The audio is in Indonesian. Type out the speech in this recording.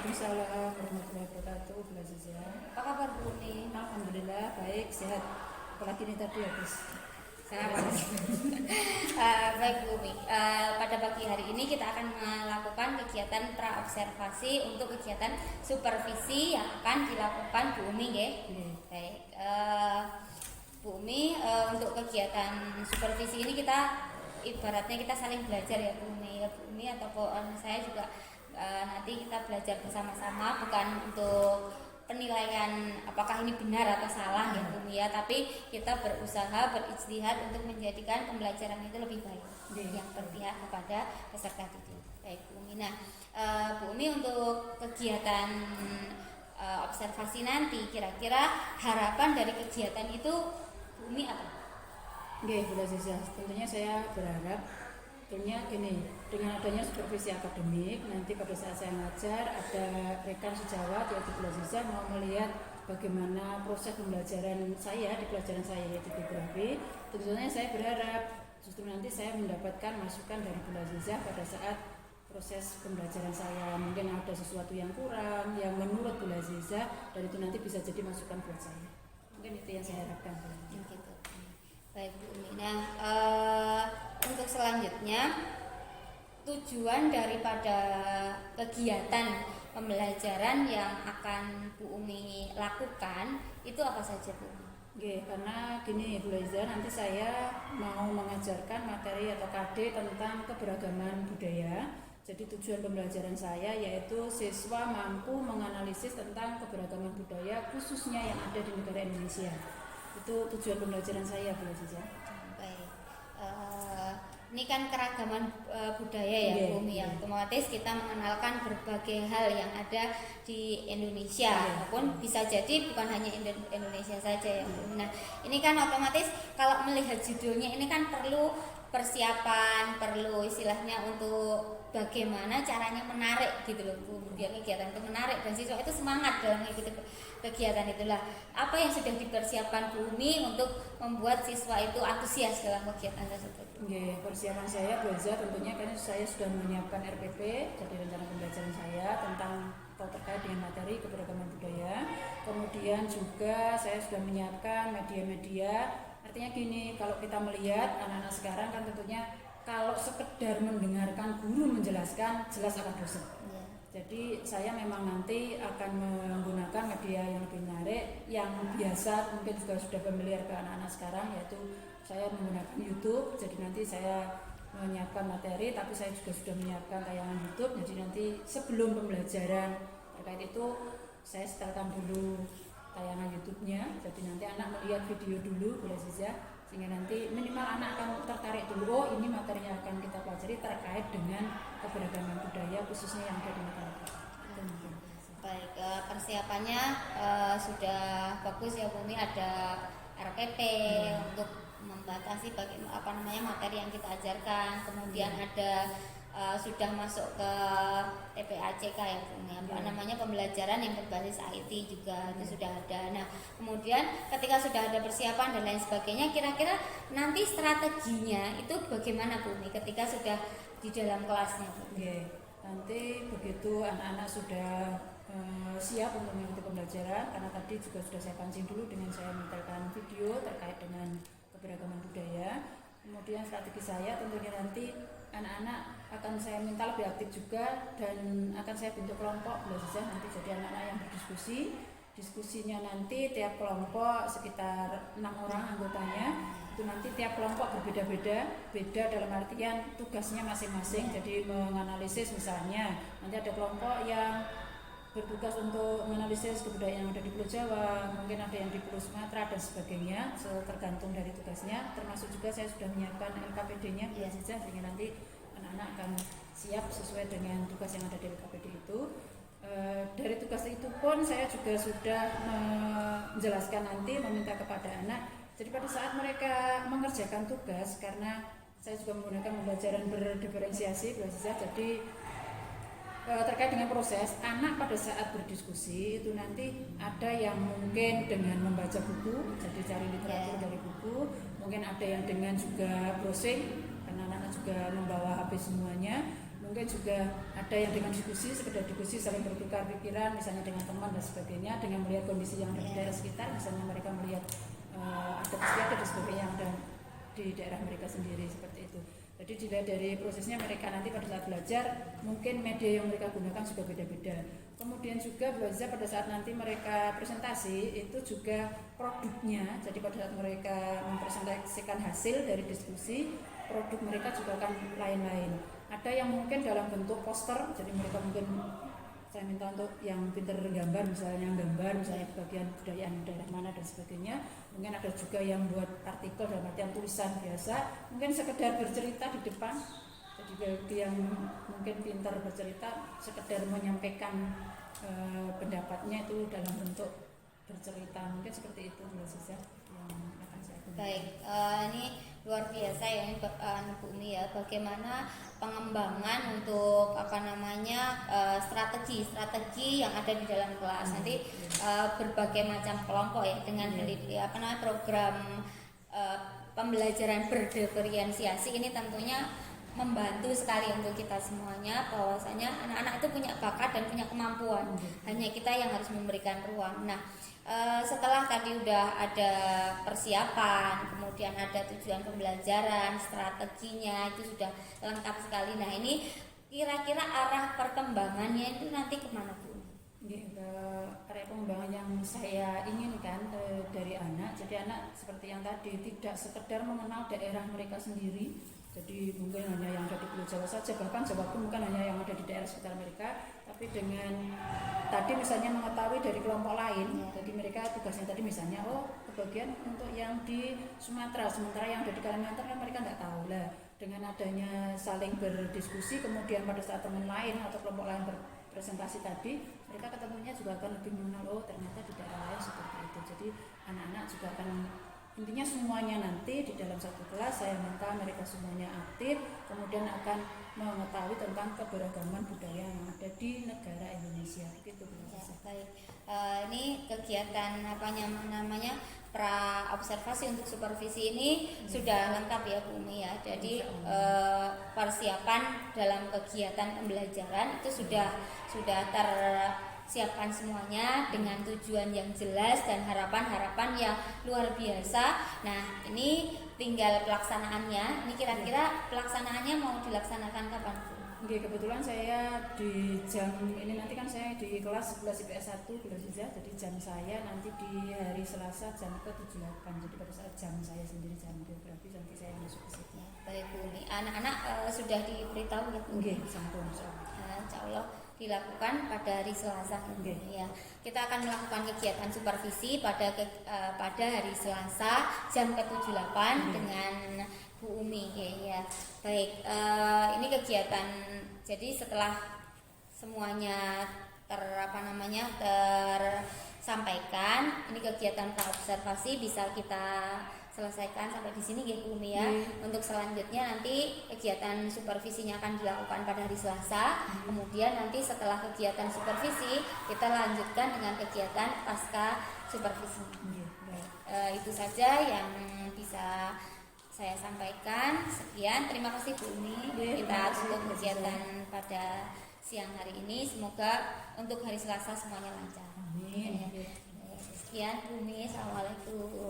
Waalaikumsalam warahmatullahi wabarakatuh. Bu Aziza. Apa kabar Bu Umi? Alhamdulillah baik, sehat. Apalagi ini tadi habis Sama. Baik Bu Umi. Pada pagi hari ini kita akan melakukan kegiatan praobservasi untuk kegiatan supervisi yang akan dilakukan Bu Umi, ya. Baik. Bu Umi, untuk kegiatan supervisi ini kita ibaratnya kita saling belajar ya Bu Umi. Bu Umi ataupun saya juga nanti kita belajar bersama-sama, bukan untuk penilaian apakah ini benar atau salah ya Bu Umi ya, tapi kita berusaha berijtihad untuk menjadikan pembelajaran itu lebih baik yang berpihak kepada peserta didik. Baik Bu Umi. Nah, Bu Umi, untuk kegiatan observasi nanti kira-kira harapan dari kegiatan itu Bu Umi apa? Oke, Bu Aziza, tentunya saya berharap tentunya gini, dengan adanya supervisi akademik, nanti pada saat saya ngajar ada rekan sejawat yaitu Bu Aziza mau melihat bagaimana proses pembelajaran saya di pelajaran saya yaitu geografi. Tentunya saya berharap justru nanti saya mendapatkan masukan dari Bu Aziza pada saat proses pembelajaran saya. Mungkin ada sesuatu yang kurang, yang menurut Bu Aziza, dan itu nanti bisa jadi masukan buat saya. Mungkin itu yang saya harapkan. Gitu. Baik Bu Umi. Nah, untuk selanjutnya tujuan daripada kegiatan pembelajaran yang akan Bu Umi lakukan itu apa saja Bu Umi? Oke, karena gini Bu Liza, nanti saya mau mengajarkan materi atau KD tentang keberagaman budaya. Jadi tujuan pembelajaran saya yaitu siswa mampu menganalisis tentang keberagaman budaya khususnya yang ada di negara Indonesia. Itu tujuan pembelajaran saya Bu Liza. Baik. Ini kan keragaman budaya ya Bu Umi ya. Otomatis kita mengenalkan berbagai hal yang ada di Indonesia, maupun bisa jadi bukan hanya Indonesia saja ya Bu Umi. Nah, ini kan otomatis kalau melihat judulnya ini kan perlu persiapan, perlu istilahnya untuk bagaimana caranya menarik gitu loh Bu, biar kegiatan itu menarik dan siswa itu semangat dalam mengikuti kegiatan itulah. Apa yang sudah dipersiapkan Bu Umi untuk membuat siswa itu antusias dalam kegiatan tersebut? Oke, persiapan saya belajar tentunya kan saya sudah menyiapkan RPP, jadi rencana pembelajaran saya tentang terkait dengan materi keberagaman budaya. Kemudian juga saya sudah menyiapkan media-media. Artinya gini, kalau kita melihat anak-anak sekarang kan tentunya kalau sekedar mendengarkan guru menjelaskan jelas akan bosan. Jadi saya memang nanti akan menggunakan media yang lebih menarik, yang biasa mungkin juga sudah familiar ke anak-anak sekarang, yaitu saya menggunakan YouTube. Jadi nanti saya menyiapkan materi, tapi saya juga sudah menyiapkan tayangan YouTube. Jadi nanti sebelum pembelajaran terkait itu saya setelkan dulu tayangan YouTube-nya. Jadi nanti anak melihat video dulu, boleh saja, sehingga nanti minimal anak akan tertarik dulu. Oh, ini materinya akan kita pelajari terkait dengan keberagaman budaya khususnya yang ada di negara kita. Baik, persiapannya sudah bagus ya Bu Umi, ada RPP untuk membatasi materi yang kita ajarkan, kemudian ada sudah masuk ke TPACK ya Bu Umi, pembelajaran yang berbasis IT juga itu sudah ada. Nah, kemudian ketika sudah ada persiapan dan lain sebagainya, kira-kira nanti strateginya itu bagaimana Bu Umi ketika sudah di dalam kelasnya Bu? Nanti begitu anak-anak sudah siap untuk mengikuti pembelajaran, karena tadi juga sudah saya pancing dulu dengan saya menonton video terkait dengan keberagaman budaya. Kemudian strategi saya tentunya nanti anak-anak akan saya minta lebih aktif juga, dan akan saya bentuk kelompok belajar nanti jadi anak-anak yang berdiskusi. Diskusinya nanti tiap kelompok sekitar 6 orang anggotanya. Itu nanti tiap kelompok berbeda-beda, beda dalam artian tugasnya masing-masing. Jadi menganalisis, misalnya nanti ada kelompok yang bertugas untuk menganalisis kebudayaan yang ada di Pulau Jawa, mungkin ada yang di Pulau Sumatera dan sebagainya, tergantung dari tugasnya. Termasuk juga saya sudah menyiapkan LKPD-nya sehingga nanti anak-anak akan siap sesuai dengan tugas yang ada di LKPD itu. Dari tugas itu pun saya juga sudah menjelaskan nanti, meminta kepada anak. Jadi pada saat mereka mengerjakan tugas, karena saya juga menggunakan pembelajaran berdiferensiasi, jadi terkait dengan proses anak pada saat berdiskusi itu nanti ada yang mungkin dengan membaca buku, jadi cari literatur dari buku, mungkin ada yang dengan juga browsing karena anak-anak juga membawa HP semuanya, mungkin juga ada yang dengan diskusi, sekedar diskusi saling bertukar pikiran misalnya dengan teman dan sebagainya, dengan melihat kondisi yang ada di daerah sekitar, misalnya mereka melihat ada istiadat dan sebagainya yang ada di daerah mereka sendiri, seperti itu. Jadi dilihat dari prosesnya mereka nanti pada saat belajar, mungkin media yang mereka gunakan juga beda-beda. Kemudian juga belajar pada saat nanti mereka presentasi itu juga produknya. Jadi pada saat mereka mempresentasikan hasil dari diskusi, produk mereka juga akan lain-lain. Ada yang mungkin dalam bentuk poster, jadi mereka mungkin saya minta untuk yang pintar gambar, misalnya gambar, misalnya bagian kebudayaan daerah mana dan sebagainya. Mungkin ada juga yang buat artikel dalam artian tulisan biasa, mungkin sekedar bercerita di depan. Jadi bagi yang mungkin pintar bercerita, sekedar menyampaikan pendapatnya itu dalam bentuk bercerita, mungkin seperti itu saja yang akan saya gunakan. Baik, ini luar biasa ya Bu Umi ya, bagaimana pengembangan untuk strategi yang ada di dalam kelas. Nanti berbagai macam kelompok ya dengan program pembelajaran berdiferensiasi ini tentunya membantu sekali untuk kita semuanya, bahwasanya anak-anak itu punya bakat dan punya kemampuan, hanya kita yang harus memberikan ruang. Nah, setelah tadi udah ada persiapan, kemudian ada tujuan pembelajaran, strateginya itu sudah lengkap sekali. Nah, ini kira-kira arah perkembangannya itu nanti kemana Bu? Arah pengembangan yang saya inginkan dari anak, jadi anak seperti yang tadi tidak sekedar mengenal daerah mereka sendiri, jadi mungkin hanya yang ada di Pulau Jawa saja, bahkan Jawa pun bukan hanya yang ada di daerah sekitar mereka, tapi dengan tadi misalnya mengetahui dari kelompok lain, jadi mereka tugasnya tadi misalnya kebagian untuk yang di Sumatera, sementara yang ada di Kalimantan kan mereka nggak tahu lah. Dengan adanya saling berdiskusi, kemudian pada saat teman lain atau kelompok lain berpresentasi tadi, mereka ketemunya juga akan lebih mengenal ternyata di daerah lain seperti itu. Jadi anak-anak juga akan, intinya semuanya nanti di dalam satu kelas saya minta mereka semuanya aktif, kemudian akan mengetahui tentang keberagaman budaya yang ada di negara Indonesia. Begitu Bu. Ya, baik. Ini kegiatan pra observasi untuk supervisi ini sudah lengkap ya Bu Umi ya. Jadi persiapan dalam kegiatan pembelajaran itu sudah tersiapkan semuanya dengan tujuan yang jelas dan harapan-harapan yang luar biasa. Nah, ini tinggal pelaksanaannya. Ini kira-kira pelaksanaannya mau dilaksanakan kapan Bu? Oke, kebetulan saya di jam ini nanti kan saya di kelas 11 IPS 1 jadi jam saya nanti di hari Selasa jam ke-78, jadi pada saat jam saya sendiri jam geografi nanti saya masuk ke situ. Baik Bu, anak-anak sudah diberitahu ya Bu? Oke, sampun Insya Allah dilakukan pada hari Selasa. Ya, kita akan melakukan kegiatan supervisi pada hari Selasa jam ke-78 dengan Bu Umi ya. Baik, ini kegiatan, jadi setelah semuanya tersampaikan, ini kegiatan praobservasi bisa kita selesaikan sampai di sini ya Bu Umi ya. Untuk selanjutnya nanti kegiatan supervisinya akan dilakukan pada hari Selasa. Kemudian nanti setelah kegiatan supervisi kita lanjutkan dengan kegiatan pasca supervisi. Itu saja yang bisa saya sampaikan. Sekian, terima kasih Bu Umi. Kita tutup kegiatan pada siang hari ini. Semoga untuk hari Selasa semuanya lancar. Amin. Sekian Bu Umi, assalamualaikum.